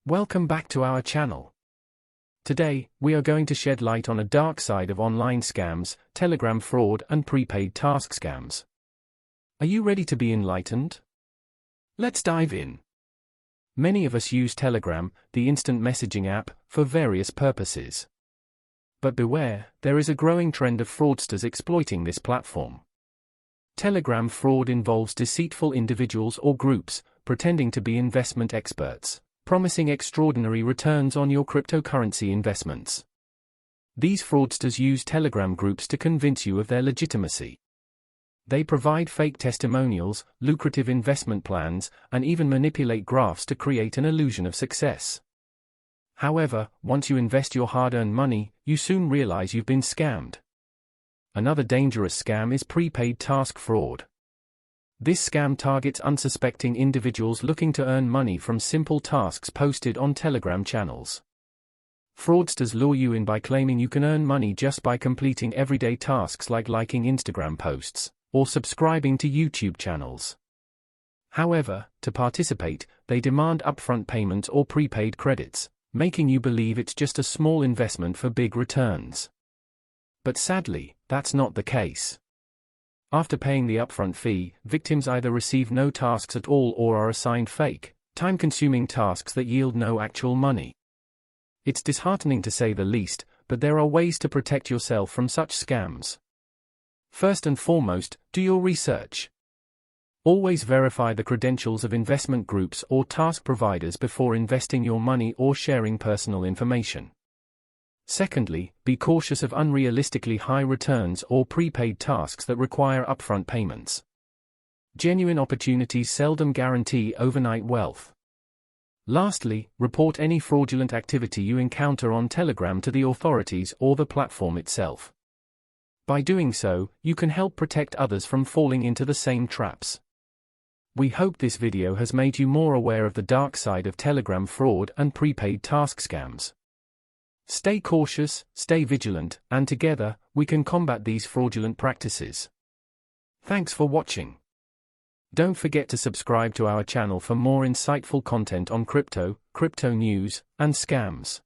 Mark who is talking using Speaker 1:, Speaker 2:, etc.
Speaker 1: Welcome back to our channel. Today, we are going to shed light on a dark side of online scams, Telegram fraud and prepaid task scams. Are you ready to be enlightened? Let's dive in. Many of us use Telegram, the instant messaging app, for various purposes. But beware, there is a growing trend of fraudsters exploiting this platform. Telegram fraud involves deceitful individuals or groups, pretending to be investment experts, promising extraordinary returns on your cryptocurrency investments. These fraudsters use Telegram groups to convince you of their legitimacy. They provide fake testimonials, lucrative investment plans, and even manipulate graphs to create an illusion of success. However, once you invest your hard-earned money, you soon realize you've been scammed. Another dangerous scam is prepaid task fraud. This scam targets unsuspecting individuals looking to earn money from simple tasks posted on Telegram channels. Fraudsters lure you in by claiming you can earn money just by completing everyday tasks like liking Instagram posts or subscribing to YouTube channels. However, to participate, they demand upfront payments or prepaid credits, making you believe it's just a small investment for big returns. But sadly, that's not the case. After paying the upfront fee, victims either receive no tasks at all or are assigned fake, time-consuming tasks that yield no actual money. It's disheartening to say the least, but there are ways to protect yourself from such scams. First and foremost, do your research. Always verify the credentials of investment groups or task providers before investing your money or sharing personal information. Secondly, be cautious of unrealistically high returns or prepaid tasks that require upfront payments. Genuine opportunities seldom guarantee overnight wealth. Lastly, report any fraudulent activity you encounter on Telegram to the authorities or the platform itself. By doing so, you can help protect others from falling into the same traps. We hope this video has made you more aware of the dark side of Telegram fraud and prepaid task scams. Stay cautious, stay vigilant, and together, we can combat these fraudulent practices. Thanks for watching. Don't forget to subscribe to our channel for more insightful content on crypto news, and scams.